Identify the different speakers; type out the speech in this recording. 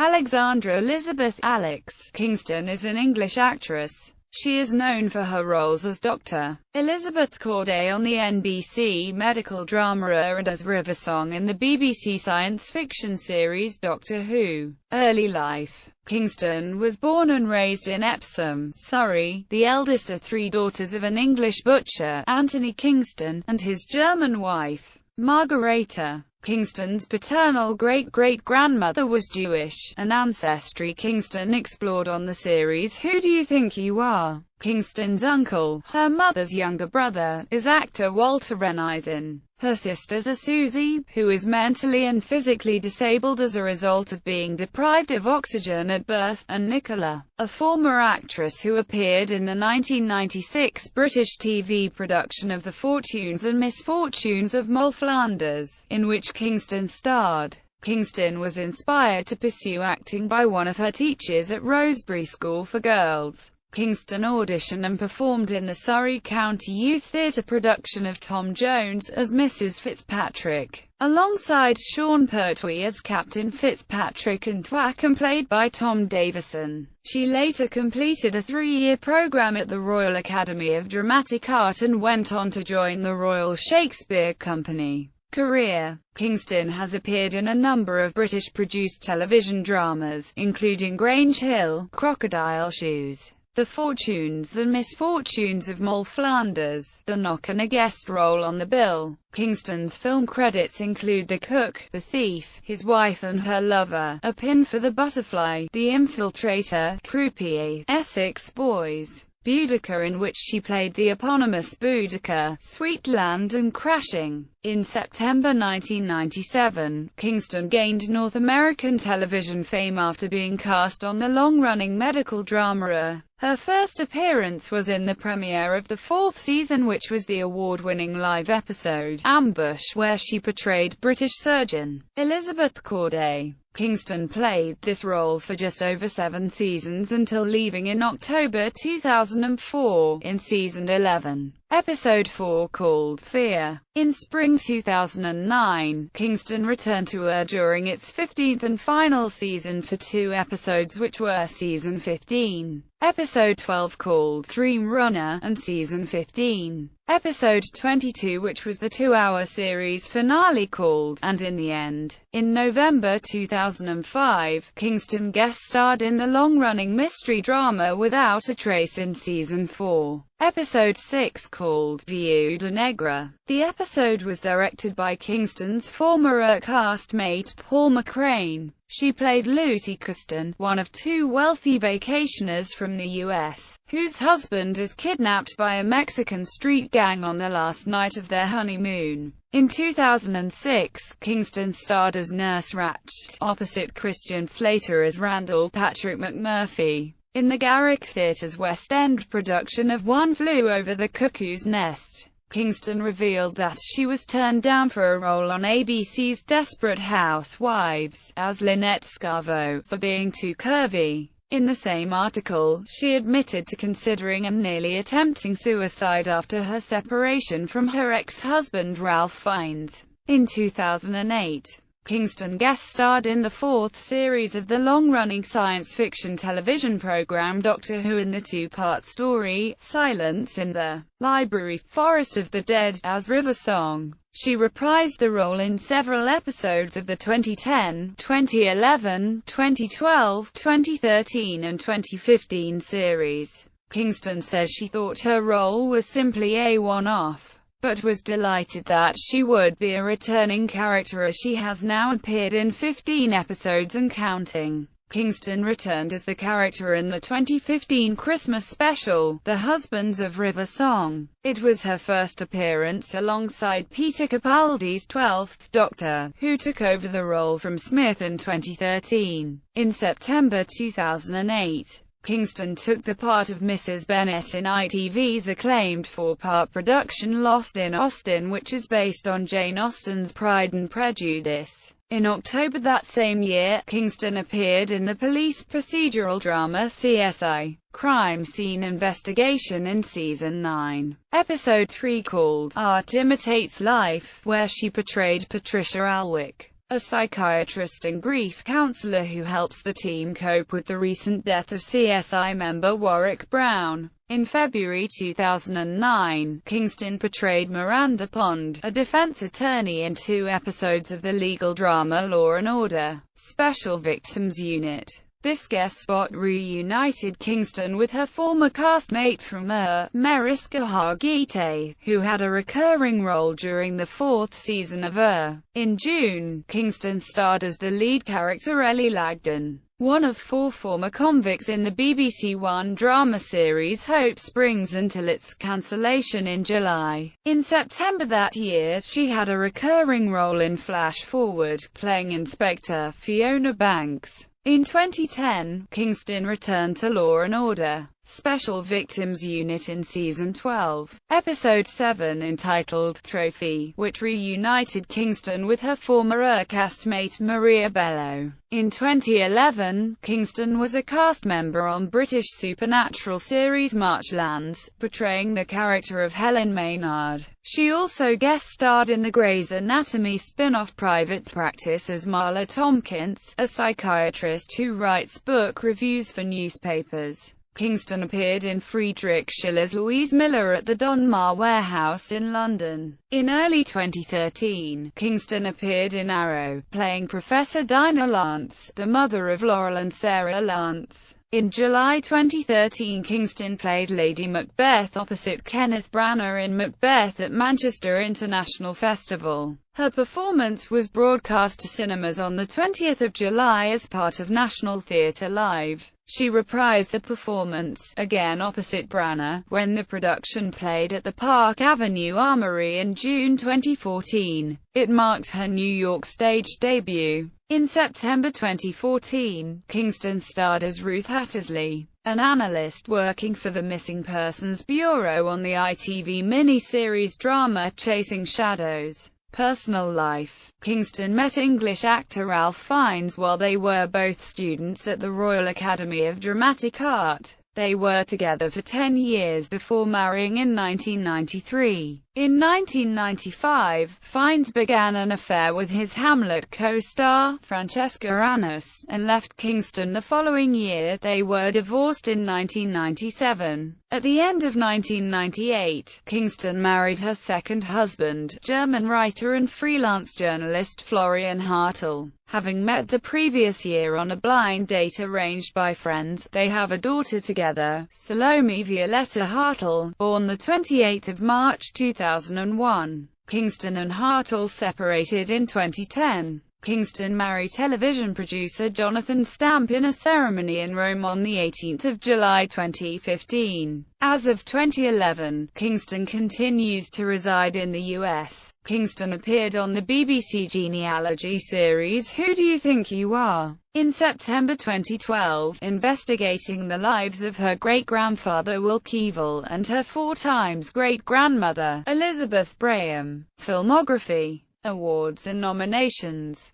Speaker 1: Alexandra Elizabeth Alex Kingston is an English actress. She is known for her roles as Dr. Elizabeth Corday on the NBC medical drama and as River Song in the BBC science fiction series Doctor Who. Early life. Kingston was born and raised in Epsom, Surrey, the eldest of three daughters of an English butcher, Anthony Kingston, and his German wife, Margareta. Kingston's paternal great-great-grandmother was Jewish, an ancestry Kingston explored on the series Who Do You Think You Are? Kingston's uncle, her mother's younger brother, is actor Walter Renison. Her sisters are Susie, who is mentally and physically disabled as a result of being deprived of oxygen at birth, and Nicola, a former actress who appeared in the 1996 British TV production of The Fortunes and Misfortunes of Moll Flanders, in which Kingston starred. Kingston was inspired to pursue acting by one of her teachers at Rosebery School for Girls. Kingston auditioned and performed in the Surrey County Youth Theatre production of Tom Jones as Mrs. Fitzpatrick, alongside Sean Pertwee as Captain Fitzpatrick and Thwackum played by Tom Davison. She later completed a 3-year programme at the Royal Academy of Dramatic Art and went on to join the Royal Shakespeare Company. Career. Kingston has appeared in a number of British-produced television dramas, including Grange Hill, Crocodile Shoes, The Fortunes and Misfortunes of Moll Flanders, The Knock and a guest role on the bill. Kingston's film credits include The Cook, The Thief, His Wife and Her Lover, A Pin for the Butterfly, The Infiltrator, Croupier, Essex Boys, Boudica, in which she played the eponymous Boudica, Sweetland and Crashing. In September 1997, Kingston gained North American television fame after being cast on the long-running medical drama. Her first appearance was in the premiere of the 4th season, which was the award-winning live episode, Ambush, where she portrayed British surgeon Elizabeth Corday. Kingston played this role for just over 7 seasons until leaving in October 2004, in season 11. Episode 4 called Fear. In spring 2009, Kingston returned to her during its 15th and final season for 2 episodes, which were season 15, episode 12 called Dream Runner, and season 15, episode 22, which was the 2-hour series finale called And in the End. In November 2005, Kingston guest-starred in the long-running mystery drama Without a Trace in season 4. Episode 6 called Viuda Negra. The episode was directed by Kingston's former castmate Paul McCrane. She played Lucy Custon, one of 2 wealthy vacationers from the U.S., whose husband is kidnapped by a Mexican street gang on the last night of their honeymoon. In 2006, Kingston starred as Nurse Ratched, opposite Christian Slater as Randall Patrick McMurphy, in the Garrick Theatre's West End production of One Flew Over the Cuckoo's Nest. Kingston revealed that she was turned down for a role on ABC's Desperate Housewives, as Lynette Scavo, for being too curvy. In the same article, she admitted to considering and nearly attempting suicide after her separation from her ex-husband Ralph Fiennes. In 2008, Kingston guest-starred in the 4th series of the long-running science fiction television program Doctor Who in the 2-part story, Silence in the Library, Forest of the Dead, as River Song. She reprised the role in several episodes of the 2010, 2011, 2012, 2013 and 2015 series. Kingston says she thought her role was simply a one-off, but was delighted that she would be a returning character, as she has now appeared in 15 episodes and counting. Kingston returned as the character in the 2015 Christmas special, The Husbands of River Song. It was her first appearance alongside Peter Capaldi's 12th Doctor, who took over the role from Smith in 2013. In September 2008, Kingston took the part of Mrs. Bennet in ITV's acclaimed 4-part production Lost in Austin, which is based on Jane Austen's Pride and Prejudice. In October that same year, Kingston appeared in the police procedural drama CSI: Crime Scene Investigation in season 9, episode 3 called Art Imitates Life, where she portrayed Patricia Alwick. a psychiatrist and grief counselor who helps the team cope with the recent death of CSI member Warwick Brown. In February 2009, Kingston portrayed Miranda Pond, a defense attorney in 2 episodes of the legal drama Law and Order: Special Victims Unit. This guest spot reunited Kingston with her former castmate from Mariska Hargitay, who had a recurring role during the 4th season of In June, Kingston starred as the lead character Ellie Lagden, one of 4 former convicts in the BBC One drama series Hope Springs until its cancellation in July. In September that year, she had a recurring role in Flash Forward, playing Inspector Fiona Banks. In 2010, Kingston returned to Law and Order: Special Victims Unit in Season 12, Episode 7 entitled Trophy, which reunited Kingston with her former castmate Maria Bello. In 2011, Kingston was a cast member on British supernatural series Marchlands, portraying the character of Helen Maynard. She also guest-starred in the Grey's Anatomy spin-off Private Practice as Marla Tompkins, a psychiatrist who writes book reviews for newspapers. Kingston appeared in Friedrich Schiller's Louise Miller at the Donmar Warehouse in London. In early 2013, Kingston appeared in Arrow, playing Professor Dinah Lance, the mother of Laurel and Sarah Lance. In July 2013, Kingston played Lady Macbeth opposite Kenneth Branagh in Macbeth at Manchester International Festival. Her performance was broadcast to cinemas on the 20th of July as part of National Theatre Live. She reprised the performance, again opposite Branagh, when the production played at the Park Avenue Armory in June 2014. It marked her New York stage debut. In September 2014, Kingston starred as Ruth Hattersley, an analyst working for the Missing Persons Bureau on the ITV mini-series drama Chasing Shadows. Personal life: Kingston met English actor Ralph Fiennes while they were both students at the Royal Academy of Dramatic Art. They were together for 10 years before marrying in 1993. In 1995, Fiennes began an affair with his Hamlet co-star, Francesca Annis, and left Kingston the following year. They were divorced in 1997. At the end of 1998, Kingston married her second husband, German writer and freelance journalist Florian Hartl. Having met the previous year on a blind date arranged by friends, they have a daughter together, Salome Violetta Hartl, born the 28th of March 2001. Kingston and Hartl separated in 2010. Kingston married television producer Jonathan Stamp in a ceremony in Rome on the 18th of July 2015. As of 2011, Kingston continues to reside in the U.S. Kingston appeared on the BBC genealogy series Who Do You Think You Are? In September 2012, investigating the lives of her great-grandfather Will Keevil and her 4-times great-grandmother, Elizabeth Braham. Filmography, awards and nominations.